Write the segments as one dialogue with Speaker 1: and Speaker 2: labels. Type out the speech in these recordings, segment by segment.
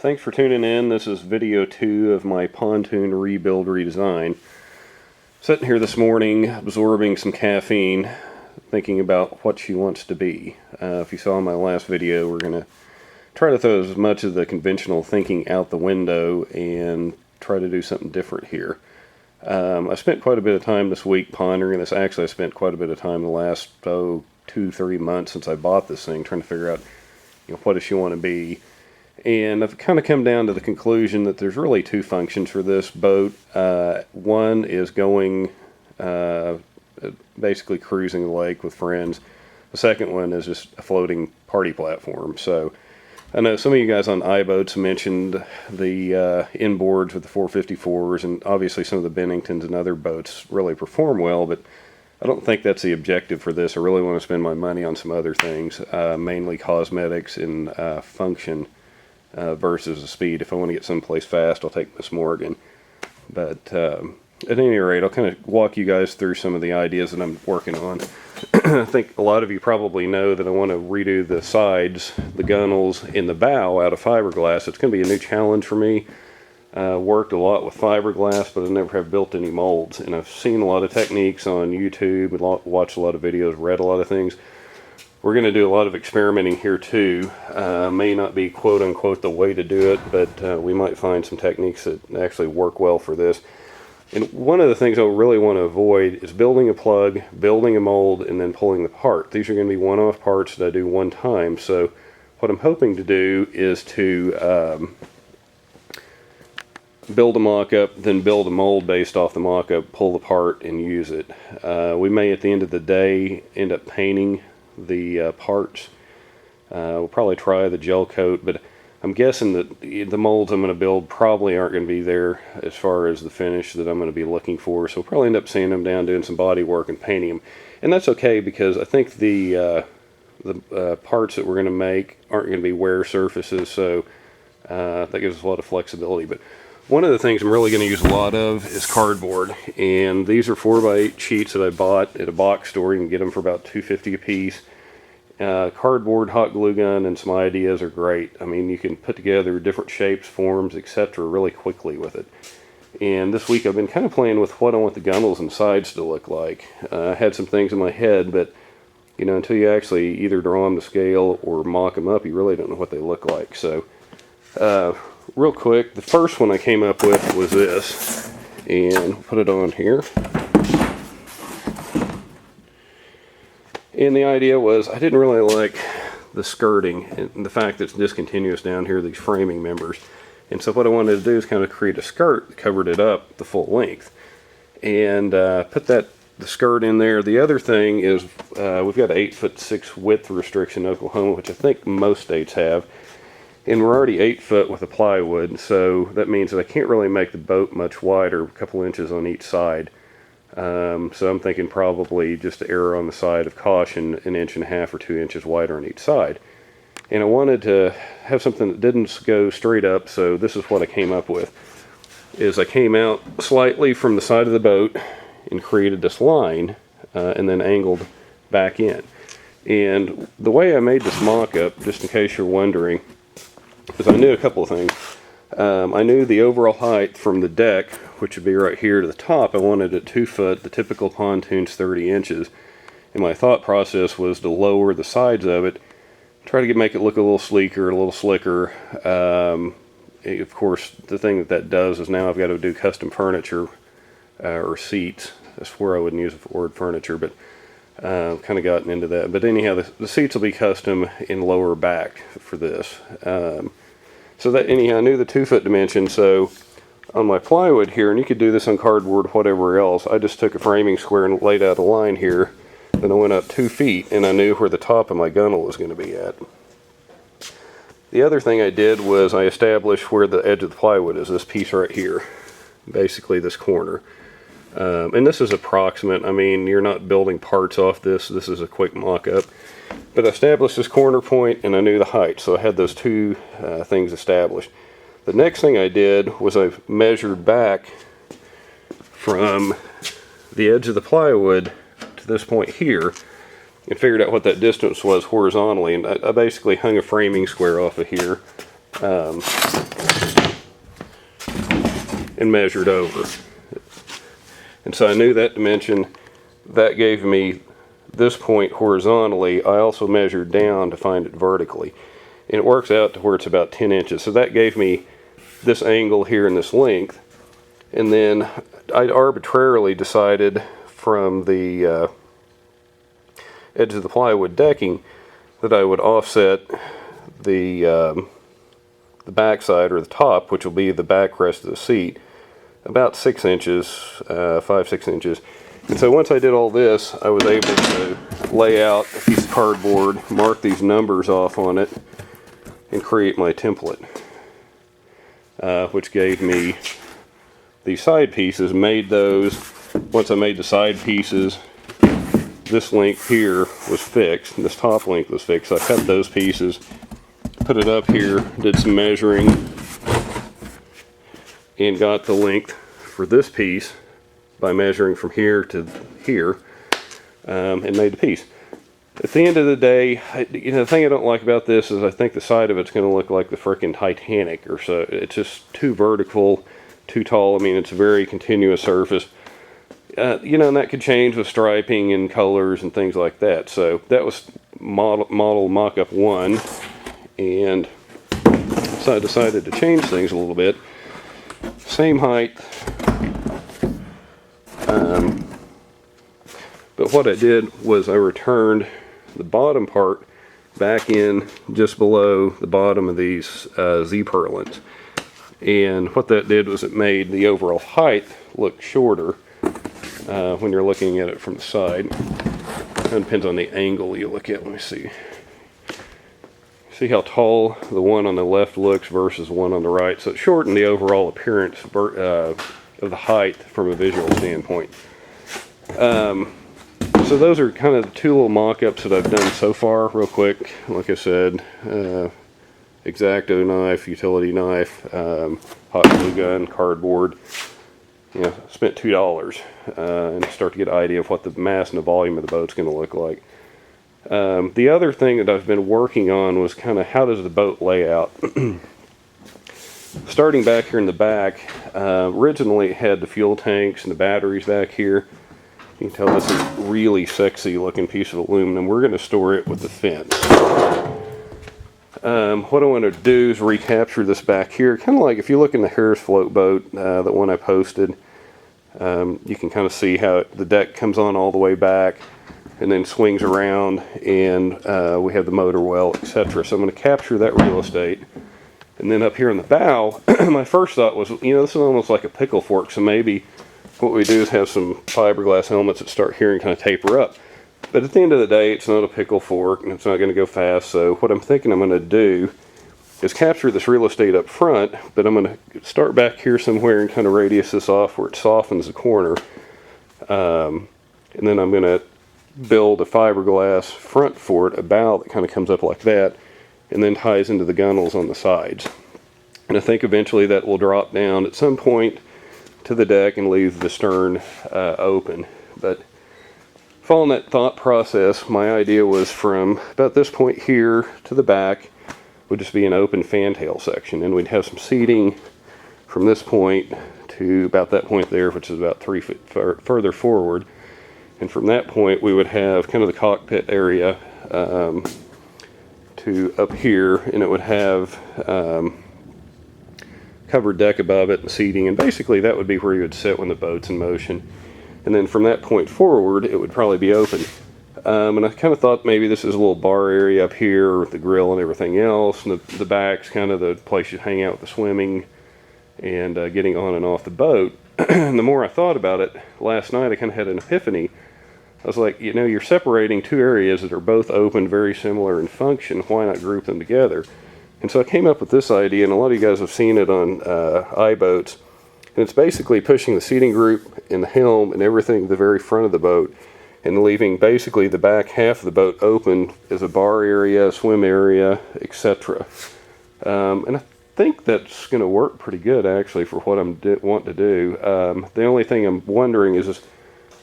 Speaker 1: Thanks for tuning in. This is video 2 of my pontoon rebuild redesign. Sitting here this morning absorbing some caffeine, thinking about what she wants to be. If you saw my last video, we're going to try to throw as much of the conventional thinking out the window and try to do something different here. I spent quite a bit of time this week pondering this. Actually, I spent quite a bit of time the last 2-3 months since I bought this thing, trying to figure out, what does she want to be. And I've kind of come down to the conclusion that there's really two functions for this boat. One is going, basically cruising the lake with friends. The second one is just a floating party platform. So I know some of you guys on iBoats mentioned the inboards with the 454s, and obviously some of the Benningtons and other boats really perform well, but I don't think that's the objective for this. I really want to spend my money on some other things, mainly cosmetics and function. Versus the speed. If I want to get someplace fast, I'll take Miss Morgan. But at any rate, I'll kind of walk you guys through some of the ideas that I'm working on. I think a lot of you probably know that I want to redo the sides, the gunnels, and the bow out of fiberglass. It's going to be a new challenge for me. Worked a lot with fiberglass, but I never have built any molds. And I've seen a lot of techniques on YouTube, watched a lot of videos, read a lot of things. We're going to do a lot of experimenting here too. May not be quote unquote the way to do it, but we might find some techniques that actually work well for this. And one of the things I really want to avoid is building a plug, building a mold, and then pulling the part. These are going to be one-off parts that I do one time. So what I'm hoping to do is to build a mock-up, then build a mold based off the mock-up, pull the part, and use it. We may at the end of the day end up painting the parts. We'll probably try the gel coat, but I'm guessing that the molds I'm going to build probably aren't going to be there as far as the finish that I'm going to be looking for, so we'll probably end up sanding them down, doing some body work, and painting them. And that's okay, because I think the parts that we're going to make aren't going to be wear surfaces, so that gives us a lot of flexibility. But one of the things I'm really going to use a lot of is cardboard, and these are 4x8 sheets that I bought at a box store. You can get them for about $2.50 a piece. Cardboard, hot glue gun, and some ideas are great. I mean, you can put together different shapes, forms, etc. really quickly with it. And this week I've been kind of playing with what I want the gunnels and sides to look like. I had some things in my head, but until you actually either draw them to scale or mock them up, you really don't know what they look like. So real quick, the first one I came up with was this, and put it on here. And the idea was, I didn't really like the skirting and the fact that it's discontinuous down here, these framing members. And so what I wanted to do is kind of create a skirt that covered it up the full length, and put the skirt in there. The other thing is we've got an 8'6" width restriction in Oklahoma, which I think most states have. And we're already 8 foot with the plywood, so that means that I can't really make the boat much wider, a couple inches on each side. So I'm thinking probably just to err on the side of caution, 1.5 inches or 2 inches wider on each side. And I wanted to have something that didn't go straight up, so this is what I came up with. Is I came out slightly from the side of the boat and created this line, and then angled back in. And the way I made this mock-up, just in case you're wondering, because I knew a couple of things. I knew the overall height from the deck, which would be right here to the top. I wanted it 2 foot. The typical pontoon's 30 inches. And my thought process was to lower the sides of it, try to make it look a little sleeker, a little slicker. Of course, the thing that does is now I've got to do custom furniture or seats. That's where I wouldn't use the word furniture, but kind of gotten into that. But anyhow, the seats will be custom in lower back for this. So that, anyhow, I knew the 2 foot dimension. So on my plywood here, and you could do this on cardboard, whatever else, I just took a framing square and laid out a line here. Then I went up 2 feet, and I knew where the top of my gunnel was going to be at. The other thing I did was I established where the edge of the plywood is, this piece right here, basically this corner. And this is approximate. I mean, you're not building parts off this. This is a quick mock-up. But I established this corner point, and I knew the height, so I had those two things established. The next thing I did was I measured back from the edge of the plywood to this point here, and figured out what that distance was horizontally. And I basically hung a framing square off of here, and measured over. And so I knew that dimension. That gave me this point horizontally. I also measured down to find it vertically. And it works out to where it's about 10 inches. So that gave me this angle here and this length. And then I arbitrarily decided from the edge of the plywood decking that I would offset the backside or the top, which will be the backrest of the seat, about 6 inches, 5-6 inches. And so once I did all this, I was able to lay out a piece of cardboard, mark these numbers off on it, and create my template, which gave me these side pieces. Made those. Once I made the side pieces, this length here was fixed, and this top length was fixed. So I cut those pieces, put it up here, did some measuring, and got the length for this piece by measuring from here to here, and made the piece. At the end of the day, the thing I don't like about this is I think the side of it's going to look like the frickin' Titanic or so. It's just too vertical, too tall. I mean, it's a very continuous surface. And that could change with striping and colors and things like that. So that was model mock-up 1, and so I decided to change things a little bit. Same height, but what I did was I returned the bottom part back in just below the bottom of these Z-purlins. And what that did was it made the overall height look shorter when you're looking at it from the side. It depends on the angle you look at. Let me see. See how tall the one on the left looks versus the one on the right. So it shortened the overall appearance of the height from a visual standpoint. So those are kind of the two little mock-ups that I've done so far, real quick. Like I said, X-Acto knife, utility knife, hot glue gun, cardboard. Spent $2 and start to get an idea of what the mass and the volume of the boat's going to look like. The other thing that I've been working on was kind of how does the boat lay out. Starting back here in the back, originally it had the fuel tanks and the batteries back here. You can tell this is a really sexy looking piece of aluminum. We're going to store it with the fence. What I want to do is recapture this back here. Kind of like if you look in the Harris float boat, the one I posted, you can kind of see how the deck comes on all the way back and then swings around, and we have the motor well, etc. So I'm going to capture that real estate. And then up here on the bow, my first thought was, this is almost like a pickle fork, so maybe what we do is have some fiberglass helmets that start here and kind of taper up. But at the end of the day, it's not a pickle fork, and it's not going to go fast. So what I'm thinking I'm going to do is capture this real estate up front, but I'm going to start back here somewhere and kind of radius this off where it softens the corner. And then I'm going to build a fiberglass front for it, a bow that kind of comes up like that, and then ties into the gunnels on the sides. And I think eventually that will drop down at some point to the deck and leave the stern open. But following that thought process, my idea was from about this point here to the back would just be an open fantail section, and we'd have some seating from this point to about that point there, which is about 3 feet further forward. And from that point we would have kind of the cockpit area to up here, and it would have covered deck above it and seating, and basically that would be where you would sit when the boat's in motion. And then from that point forward it would probably be open. And I kind of thought maybe this is a little bar area up here with the grill and everything else, and the back's kind of the place you hang out with the swimming and getting on and off the boat. And the more I thought about it, last night I kind of had an epiphany. I was like, you're separating two areas that are both open, very similar in function. Why not group them together? And so I came up with this idea, and a lot of you guys have seen it on iBoats. And it's basically pushing the seating group and the helm and everything to the very front of the boat, and leaving basically the back half of the boat open as a bar area, swim area, etc. And I think that's going to work pretty good actually for what I'm wanting to do. The only thing I'm wondering is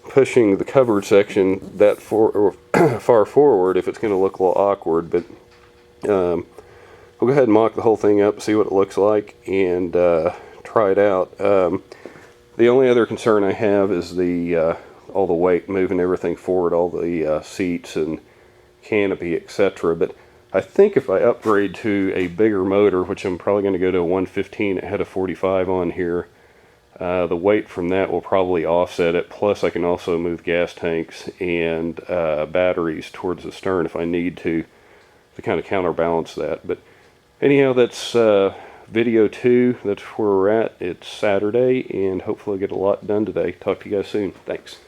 Speaker 1: pushing the covered section that far forward if it's going to look a little awkward. But I'll go ahead and mock the whole thing up, see what it looks like, and try it out. The only other concern I have is the all the weight, moving everything forward, all the seats and canopy, etc. But I think if I upgrade to a bigger motor, which I'm probably going to go to a 115, it had a 45 on here, the weight from that will probably offset it. Plus I can also move gas tanks and batteries towards the stern if I need to kind of counterbalance that. But anyhow, that's video 2. That's where we're at. It's Saturday, and hopefully I'll get a lot done today. Talk to you guys soon. Thanks.